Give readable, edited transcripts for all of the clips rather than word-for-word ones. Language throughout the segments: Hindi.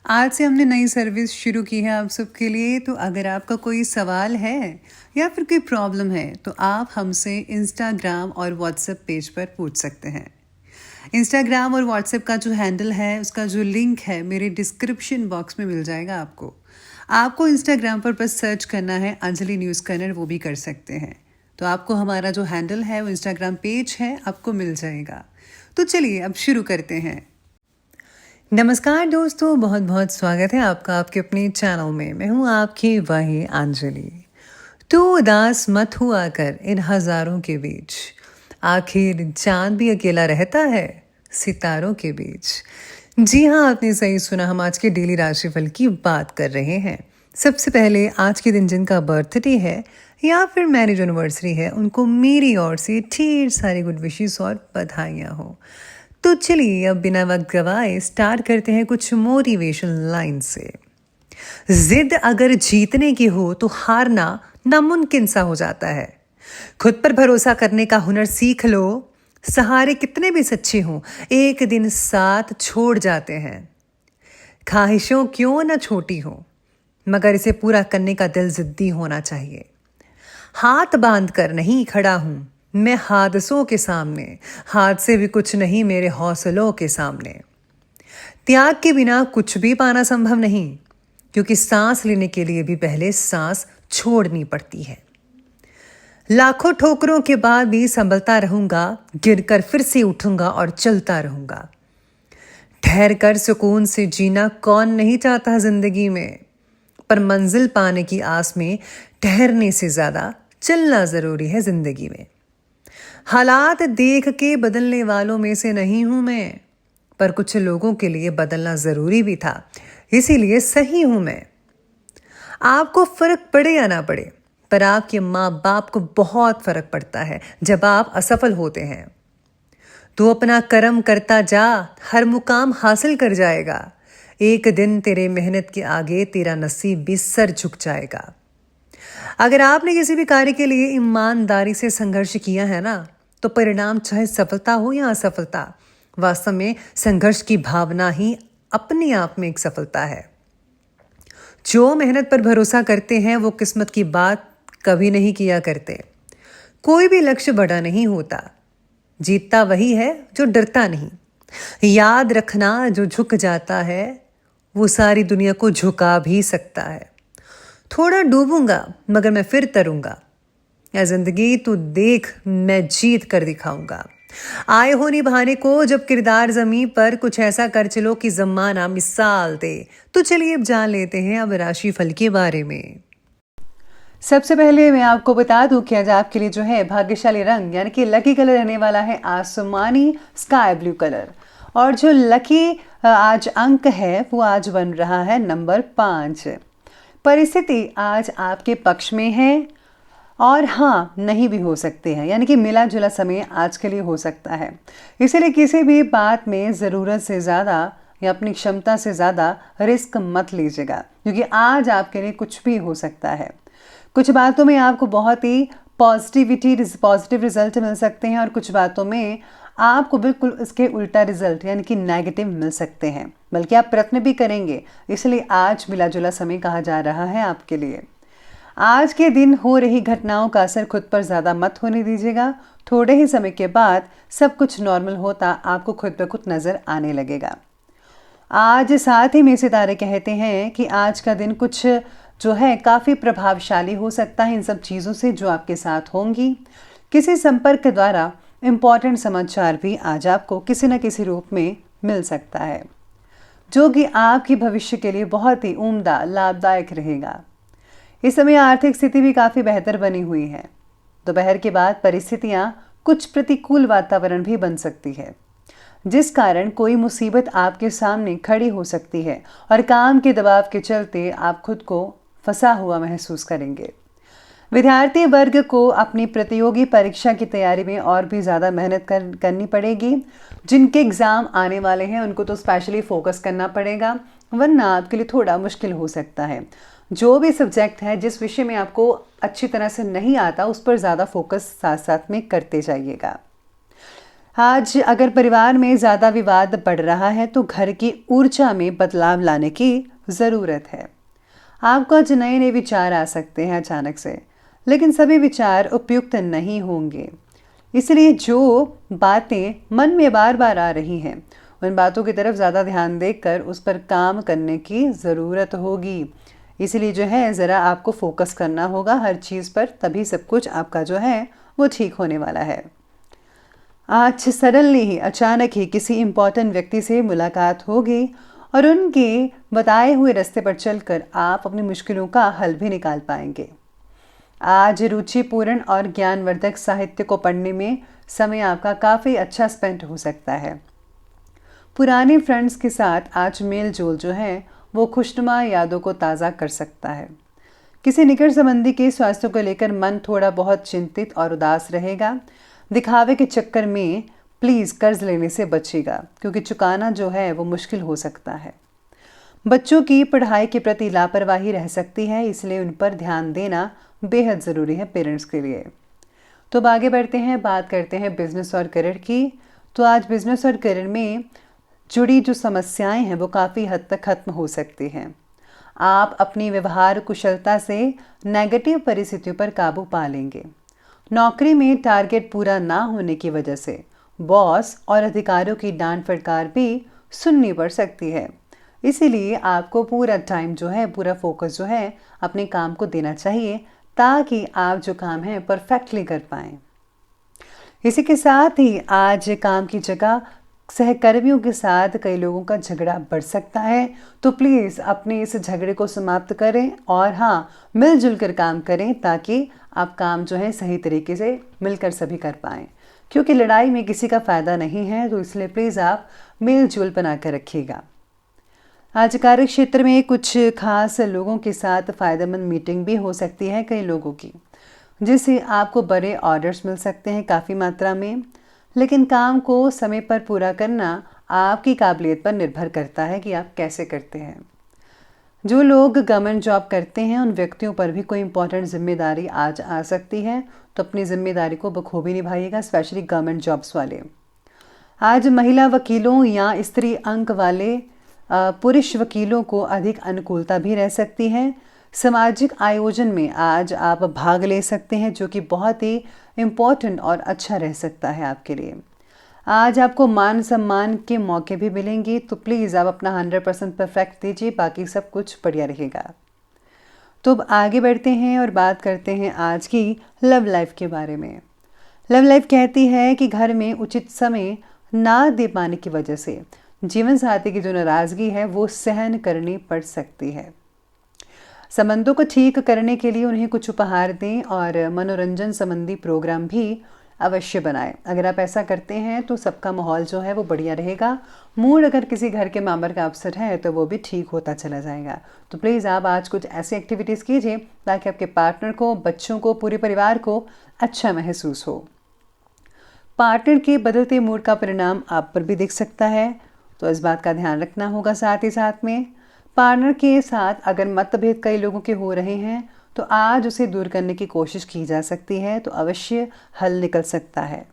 आज से हमने नई सर्विस शुरू की है आप सबके लिए। तो अगर आपका कोई सवाल है या फिर कोई प्रॉब्लम है तो आप हमसे इंस्टाग्राम और व्हाट्सएप पेज पर पूछ सकते हैं। इंस्टाग्राम और व्हाट्सएप का जो हैंडल है उसका जो लिंक है मेरे डिस्क्रिप्शन बॉक्स में मिल जाएगा आपको। आपको इंस्टाग्राम पर बस सर्च करना है अंजलि न्यूज़ कन्नड़, वो भी कर सकते हैं। तो आपको हमारा जो हैंडल है वो इंस्टाग्राम पेज है आपको मिल जाएगा। तो चलिए अब शुरू करते हैं। नमस्कार दोस्तों, बहुत बहुत स्वागत है आपका आपके अपने चैनल में। मैं हूँ आपकी वही अंजलि। तू उदास मत हुआ कर इन हजारों के बीच, आखिर चांद भी अकेला रहता है सितारों के बीच। जी हाँ, आपने सही सुना, हम आज के डेली राशिफल की बात कर रहे हैं। सबसे पहले आज के दिन जिनका बर्थडे है या फिर मैरिज एनिवर्सरी है उनको मेरी ओर से ढेर सारी गुड विशेस और बधाइयाँ हो। तो चलिए अब बिना वक्त गवाए स्टार्ट करते हैं कुछ मोटिवेशन लाइन से। जिद अगर जीतने की हो तो हारना नामुमकिन सा हो जाता है। खुद पर भरोसा करने का हुनर सीख लो। सहारे कितने भी सच्चे हों एक दिन साथ छोड़ जाते हैं। ख्वाहिशों क्यों न छोटी हो मगर इसे पूरा करने का दिल जिद्दी होना चाहिए। हाथ बांध कर नहीं खड़ा हूं मैं हादसों के सामने, हादसे भी कुछ नहीं मेरे हौसलों के सामने। त्याग के बिना कुछ भी पाना संभव नहीं, क्योंकि सांस लेने के लिए भी पहले सांस छोड़नी पड़ती है। लाखों ठोकरों के बाद भी संभलता रहूंगा, गिरकर फिर से उठूंगा और चलता रहूंगा। ठहर कर सुकून से जीना कौन नहीं चाहता जिंदगी में, पर मंजिल पाने की आस में ठहरने से ज्यादा चलना जरूरी है जिंदगी में। हालात देख के बदलने वालों में से नहीं हूं मैं, पर कुछ लोगों के लिए बदलना जरूरी भी था, इसीलिए सही हूं मैं। आपको फर्क पड़े या ना पड़े, पर आपके माँ बाप को बहुत फर्क पड़ता है जब आप असफल होते हैं। तू अपना कर्म करता जा, हर मुकाम हासिल कर जाएगा। एक दिन तेरे मेहनत के आगे तेरा नसीब भी सर झुक जाएगा। अगर आपने किसी भी कार्य के लिए ईमानदारी से संघर्ष किया है ना, तो परिणाम चाहे सफलता हो या असफलता, वास्तव में संघर्ष की भावना ही अपने आप में एक सफलता है। जो मेहनत पर भरोसा करते हैं वो किस्मत की बात कभी नहीं किया करते। कोई भी लक्ष्य बड़ा नहीं होता, जीतता वही है जो डरता नहीं। याद रखना, जो झुक जाता है वो सारी दुनिया को झुका भी सकता है। थोड़ा डूबूंगा मगर मैं फिर तरूंगा। या जिंदगी तू देख मैं जीत कर दिखाऊंगा। आए हो निभाने को जब किरदार जमीन पर, कुछ ऐसा कर चलो कि जमाना मिसाल दे। तो चलिए अब जान लेते हैं अब राशिफल के बारे में। सबसे पहले मैं आपको बता दूं कि आज आपके लिए जो है भाग्यशाली रंग यानी कि लकी कलर रहने वाला है आसमानी स्काई ब्लू कलर। और जो लकी आज अंक है वो आज बन रहा है नंबर 5। परिस्थिति आज आपके पक्ष में है और हाँ नहीं भी हो सकते हैं, यानी कि मिला जुला समय आज के लिए हो सकता है। इसीलिए किसी भी बात में ज़रूरत से ज़्यादा या अपनी क्षमता से ज़्यादा रिस्क मत लीजिएगा, क्योंकि आज आपके लिए कुछ भी हो सकता है। कुछ बातों में आपको बहुत ही पॉजिटिव रिजल्ट मिल सकते हैं और कुछ बातों में आपको बिल्कुल इसके उल्टा रिजल्ट यानी कि नेगेटिव मिल सकते हैं, बल्कि आप प्रयत्न भी करेंगे। इसलिए आज मिला जुला समय कहा जा रहा है आपके लिए। आज के दिन हो रही घटनाओं का असर खुद पर ज़्यादा मत होने दीजिएगा। थोड़े ही समय के बाद सब कुछ नॉर्मल होता आपको खुद ब खुद नज़र आने लगेगा। आज साथ ही में सितारे कहते हैं कि आज का दिन कुछ जो है काफ़ी प्रभावशाली हो सकता है इन सब चीज़ों से जो आपके साथ होंगी। किसी संपर्क द्वारा इम्पॉर्टेंट समाचार भी आज आपको किसी न किसी रूप में मिल सकता है, जो कि आपके भविष्य के लिए बहुत ही उम्दा लाभदायक रहेगा। इस समय आर्थिक स्थिति भी काफ़ी बेहतर बनी हुई है। दोपहर के बाद परिस्थितियां कुछ प्रतिकूल वातावरण भी बन सकती है, जिस कारण कोई मुसीबत आपके सामने खड़ी हो सकती है और काम के दबाव के चलते आप खुद को फंसा हुआ महसूस करेंगे। विद्यार्थी वर्ग को अपनी प्रतियोगी परीक्षा की तैयारी में और भी ज़्यादा मेहनत करनी पड़ेगी। जिनके एग्ज़ाम आने वाले हैं उनको तो स्पेशली फोकस करना पड़ेगा, वरना आपके लिए थोड़ा मुश्किल हो सकता है। जो भी सब्जेक्ट है, जिस विषय में आपको अच्छी तरह से नहीं आता, उस पर ज़्यादा फोकस साथ साथ में करते जाइएगा। आज अगर परिवार में ज़्यादा विवाद बढ़ रहा है तो घर की ऊर्जा में बदलाव लाने की ज़रूरत है। आपको आज नए नए विचार आ सकते हैं अचानक से, लेकिन सभी विचार उपयुक्त नहीं होंगे। इसलिए जो बातें मन में बार बार आ रही हैं उन बातों की तरफ ज़्यादा ध्यान देकर उस पर काम करने की ज़रूरत होगी। इसलिए जो है ज़रा आपको फोकस करना होगा हर चीज़ पर, तभी सब कुछ आपका जो है वो ठीक होने वाला है। आज सडनली ही अचानक ही किसी इम्पोर्टेंट व्यक्ति से मुलाकात होगी और उनके बताए हुए रास्ते पर चलकर आप अपनी मुश्किलों का हल भी निकाल पाएंगे। आज रुचिपूर्ण और ज्ञानवर्धक साहित्य को पढ़ने में समय आपका काफ़ी अच्छा स्पेंड हो सकता है। पुराने फ्रेंड्स के साथ आज मेल जोल जो है वो खुशनुमा यादों को ताज़ा कर सकता है। किसी निकट संबंधी के स्वास्थ्य को लेकर मन थोड़ा बहुत चिंतित और उदास रहेगा। दिखावे के चक्कर में प्लीज़ कर्ज लेने से बचिएगा, क्योंकि चुकाना जो है वो मुश्किल हो सकता है। बच्चों की पढ़ाई के प्रति लापरवाही रह सकती है, इसलिए उन पर ध्यान देना बेहद ज़रूरी है पेरेंट्स के लिए। तो अब आगे बढ़ते हैं, बात करते हैं बिजनेस और करियर की। तो आज बिजनेस और करियर में जुड़ी जो समस्याएं हैं वो काफ़ी हद तक खत्म हो सकती हैं। आप अपनी व्यवहार कुशलता से नेगेटिव परिस्थितियों पर काबू पा लेंगे। नौकरी में टारगेट पूरा ना होने की वजह से बॉस और अधिकारियों की डांट फटकार भी सुननी पड़ सकती है। इसीलिए आपको पूरा टाइम जो है, पूरा फोकस जो है अपने काम को देना चाहिए, ताकि आप जो काम है परफेक्टली कर पाएँ। इसी के साथ ही आज काम की जगह सहकर्मियों के साथ कई लोगों का झगड़ा बढ़ सकता है, तो प्लीज़ अपने इस झगड़े को समाप्त करें और हाँ, मिलजुल कर काम करें, ताकि आप काम जो है सही तरीके से मिलकर सभी कर पाएँ। क्योंकि लड़ाई में किसी का फ़ायदा नहीं है, तो इसलिए प्लीज़ आप मेल-जोल बना कर रखिएगा। आज कार्य क्षेत्र में कुछ खास लोगों के साथ फ़ायदेमंद मीटिंग भी हो सकती है कई लोगों की, जिससे आपको बड़े ऑर्डर्स मिल सकते हैं काफ़ी मात्रा में। लेकिन काम को समय पर पूरा करना आपकी काबिलियत पर निर्भर करता है कि आप कैसे करते हैं। जो लोग गवर्नमेंट जॉब करते हैं उन व्यक्तियों पर भी कोई इंपॉर्टेंट जिम्मेदारी आज आ सकती है, तो अपनी जिम्मेदारी को बखूबी निभाइएगा, स्पेशली गवर्नमेंट जॉब्स वाले। आज महिला वकीलों या स्त्री अंक वाले पुरुष वकीलों को अधिक अनुकूलता भी रह सकती है। सामाजिक आयोजन में आज आप भाग ले सकते हैं, जो कि बहुत ही इम्पोर्टेंट और अच्छा रह सकता है आपके लिए। आज आपको मान सम्मान के मौके भी मिलेंगे, तो प्लीज़ आप अपना 100% परफेक्ट दीजिए, बाकी सब कुछ बढ़िया रहेगा। तो अब आगे बढ़ते हैं और बात करते हैं आज की लव लाइफ के बारे में। लव लाइफ कहती है कि घर में उचित समय ना दे पाने की वजह से जीवन साथी की जो नाराज़गी है वो सहन करनी पड़ सकती है। संबंधों को ठीक करने के लिए उन्हें कुछ उपहार दें और मनोरंजन संबंधी प्रोग्राम भी अवश्य बनाएं। अगर आप ऐसा करते हैं तो सबका माहौल जो है वो बढ़िया रहेगा। मूड अगर किसी घर के मेंबर का अपसेट है तो वो भी ठीक होता चला जाएगा। तो प्लीज़ आप आज कुछ ऐसी एक्टिविटीज़ कीजिए ताकि आपके पार्टनर को, बच्चों को, पूरे परिवार को अच्छा महसूस हो। पार्टनर के बदलते मूड का परिणाम आप पर भी दिख सकता है, तो इस बात का ध्यान रखना होगा। साथ ही साथ में पार्टनर के साथ अगर मतभेद कई लोगों के हो रहे हैं तो आज उसे दूर करने की कोशिश की जा सकती है, तो अवश्य हल निकल सकता है।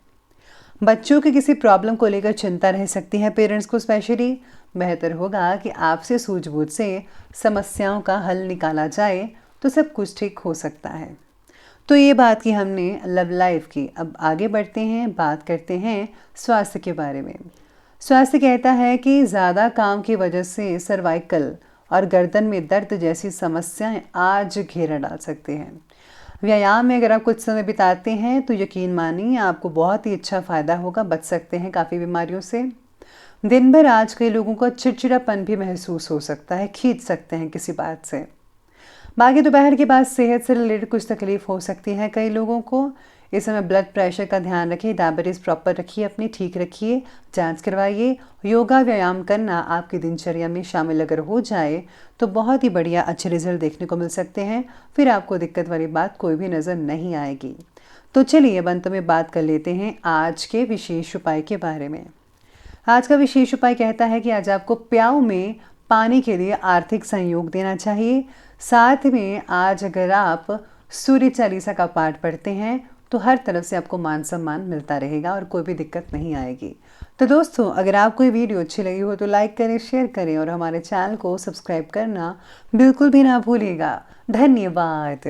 बच्चों के किसी प्रॉब्लम को लेकर चिंता रह सकती है पेरेंट्स को, स्पेशली बेहतर होगा कि आपसे सूझबूझ से समस्याओं का हल निकाला जाए, तो सब कुछ ठीक हो सकता है। तो ये बात की हमने लव लाइफ की। अब आगे बढ़ते हैं, बात करते हैं स्वास्थ्य के बारे में। स्वास्थ्य कहता है कि ज़्यादा काम की वजह से सर्वाइकल और गर्दन में दर्द जैसी समस्याएं आज घेरा डाल सकते हैं। व्यायाम में अगर आप कुछ समय बिताते हैं तो यकीन मानिए आपको बहुत ही अच्छा फ़ायदा होगा, बच सकते हैं काफ़ी बीमारियों से। दिन भर आज कई लोगों को चिड़चिड़ापन भी महसूस हो सकता है, खींच सकते हैं किसी बात से। बाकी दोपहर के बाद सेहत से रिलेटेड कुछ तकलीफ हो सकती है कई लोगों को। इस समय ब्लड प्रेशर का ध्यान रखिए, डायबिटीज़ प्रॉपर रखिए, अपनी ठीक रखिए, जांच करवाइए। योगा व्यायाम करना आपकी दिनचर्या में शामिल अगर हो जाए तो बहुत ही बढ़िया अच्छे रिजल्ट देखने को मिल सकते हैं। फिर आपको दिक्कत वाली बात कोई भी नज़र नहीं आएगी। तो चलिए अब अंत में बात कर लेते हैं आज के विशेष उपाय के बारे में। आज का विशेष उपाय कहता है कि आज आपको प्याऊ में पानी के लिए आर्थिक सहयोग देना चाहिए। साथ में आज अगर आप सूर्य चालीसा का पाठ पढ़ते हैं तो हर तरफ से आपको मान सम्मान मिलता रहेगा और कोई भी दिक्कत नहीं आएगी। तो दोस्तों, अगर आपको ये वीडियो अच्छी लगी हो तो लाइक करें, शेयर करें और हमारे चैनल को सब्सक्राइब करना बिल्कुल भी ना भूलिएगा। धन्यवाद।